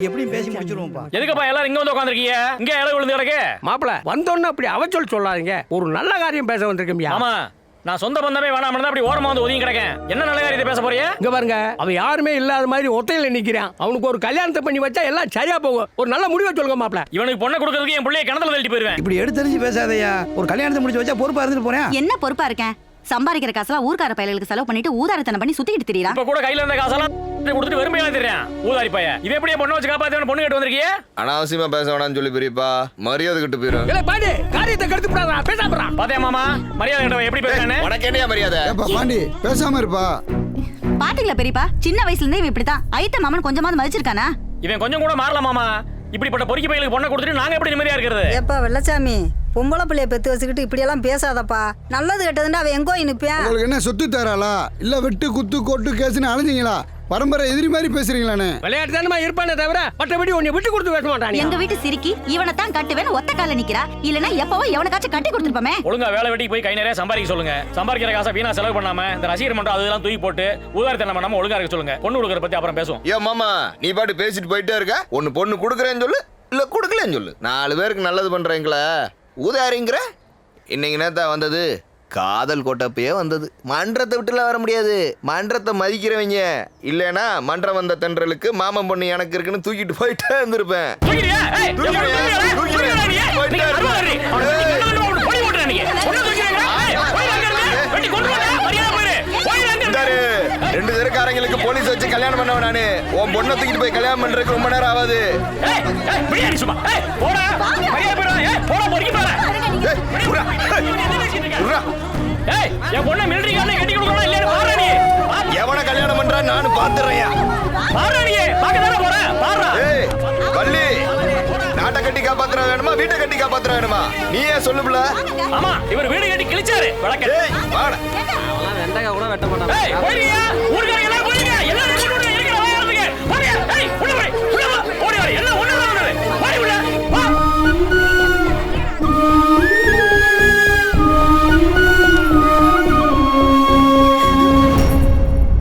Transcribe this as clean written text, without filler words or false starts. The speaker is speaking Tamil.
எப்படியும் பேசி முடிச்சிருவோம்ப்பா. எதுக்குப்பா எல்லாரும் இங்க வந்து உட்காந்துருக்கீங்க? இங்க இடம் விழுந்து கிடக்கு. மாப்பிள வந்தோன்னு அப்படி அவச்சொல் சொல்லாதீங்க. ஒரு நல்ல காரியம் பேச வந்திருக்கேன். ஆமா, நான் சொந்த பந்தமே வேணாம் அப்படி ஓரமா வந்து ஒதுங்கி கிடக்கேன். என்ன நல்ல காரியத்தை பேச போறீங்க? இங்க பாருங்க, அவன் யாருமே இல்லாத மாதிரி ஒத்தையில நிக்கிறான். அவனுக்கு ஒரு கல்யாணத்தை பண்ணி வச்சா எல்லாம் சரியா போகும். ஒரு நல்ல முடிவை சொல்லுங்க மாப்பிள. இவனுக்கு பொண்ணை கொடுக்கறதுக்கு என் பிள்ளைய கிணத்துல தள்ளிட்டு போயிருவேன். இப்படி எடுத்தறிஞ்சு பேசாதயா. ஒரு கல்யாணத்தை முடிச்சு வச்சா பொறுப்பா இருந்துட்டு போறேன். என்ன பொறுப்பா இருக்கேன்? சம்பாதிக்கிற காசுலாம் ஊர்க்கார பயலுக்கு செலவு பண்ணிட்டு ஊதாரத்தனை பண்ணி சுத்திக்கிட்டு திரியறான். இப்ப கூட கையில இருந்த காசெல்லாம் கொடுத்துட்டு வெறுமையா தெரியும் ஊதாரி பைய. இது எப்படியே பொண்ணு வச்சு காப்பாத்தி பொண்ணு கேட்டு வந்திருக்கீங்க? அனாவசியமா பேச வேணாம்னு சொல்லி பெரியப்பா மரியாதை கிட்ட போயிரும். இல்ல பாண்டி, காரியத்தை கெடுத்து விடாதடா, பேசாமறா. பாத்தியா மாமா, மரியாதை கிட்ட எப்படி பேசுறானே? உனக்கு என்னையா மரியாதை? ஏப்பா பாண்டி பேசாம இருப்பா. பாத்தீங்களா பெரியப்பா, சின்ன வயசுல இருந்தே இவன் இப்படித்தான். ஐத்த மாமன் கொஞ்சமாவது மதிச்சிருக்கானா? இவன் கொஞ்சம் கூட மாறல மாமா. இப்படிப்பட்ட பொறுக்கி பையலுக்கு பொண்ணை கொடுத்துட்டு நாங்க எப்படி நிம்மதியா இருக்கிறது? ஏப்பா வெள்ளச்சாமி, பொம்பளை பிள்ளைய பெத்து வச்சுக்கிட்டு இப்படியெல்லாம் பேசாதப்பா. நல்லது கெட்டதுன்னா அவன் எங்கோ நிற்பான். உங்களுக்கு என்ன சொத்து தராளா இல்ல வெட்டு குத்து கோட்டு கேசுன்னு அலைஞ்சிங்களா? பரம்பரை எதிரி மாதிரி பேசுறீங்களானே? விளையாட்டு தானமா இருப்பானே தவிர மற்றபடி உன்னை விட்டு கொடுத்து பேச மாட்டானே. எங்க வீட்டு சிரிக்கி இவனை தான் கட்டுவேன் ஒத்த கால நிக்கிறா. இல்லனா எப்பவோ எவனக்காச்சும் கட்டி கொடுத்துருப்போமே. ஒழுங்கா வேலை வெட்டிக்கு போய் கை நிறைய சம்பாதிக்க சொல்லுங்க. சம்பாதிக்கிற காசை வீணா செலவு பண்ணாம இந்த ரசிகர் மன்றம் அதெல்லாம் தூக்கி போட்டு ஊதாரித்தனம் பண்ணாம ஒழுங்கா இருக்க சொல்லுங்க. பொண்ணு கொடுக்கற பத்தி அப்புறம் பேசுவோம். ஏ மாமா, நீ பாட்டு பேசிட்டு போயிட்டே இருக்க. ஒன்னு பொண்ணு கொடுக்குறேன்னு சொல்லு, இல்ல கொடுக்கலன்னு சொல்லு. 4 பேருக்கு நல்லது பண்றீங்களா ஊதாரிங்கிற? இன்னைக்கு நேரத்தான் வந்தது காதல் கோட்டப்பையே வந்தது. மன்றத்தை விட்டுல வர முடியாது. மன்றத்தை மதிக்கிறவங்க இல்லைன்னா மன்றம் வந்த தென்றலுக்கு மாமன் பொண்ணு எனக்கு இருக்குன்னு தூக்கிட்டு போயிட்டே இருந்திருப்பேன். தூக்கிறியா? ஏய், தூக்கிறியா? தூக்கிறியா? போயிட்டே நீங்க அருவாரி. அவனுக்கு இருப்பேன். என்ன வேணுமோ அவனுக்கு பழி போடுறேன் நீங்க. பொண்ணு தூக்கிறீங்க? ஏய், போய் அங்க இருந்து வெட்டி கொண்டு வாடா. மரியாதை போயிரு. போய் அங்க இந்தாரு, இருந்து. 2 தெருக்காரங்களுக்கு போலீஸ் வச்சு கல்யாணம் பண்ணவன் நானு. உன் பொண்ணை தூக்கிட்டு போய் கல்யாணம் பண்றதுக்கு ரொம்ப நேரம் ஆகாது. ஏய், ஏய், பிரியாணி சும்மா. ஏய், போடா. மரியாதை போயிரு. ஏய், போடா பொறுக்கி போடா. ஏய், புறா. புறா. ஏய், என் பொண்ணை மிலிட்டரி காரனே கட்டி கொடுக்கணும் இல்லையா? பாரு நீ. எவனை கல்யாணம் பண்றான்னு நானும் பாத்துறேன். பாரு நீ. பாக்க தான போற. பாருடா. ஏய், பள்ளி நாட்டை கட்டி காப்பாத்துற வேணுமா வீட்டை கட்டி காப்பாத்துற வேணுமா? நீயே சொல்லுப்ல. ஆமா, இவர் வீடு கட்டி கிழிச்சாரு. விளக்க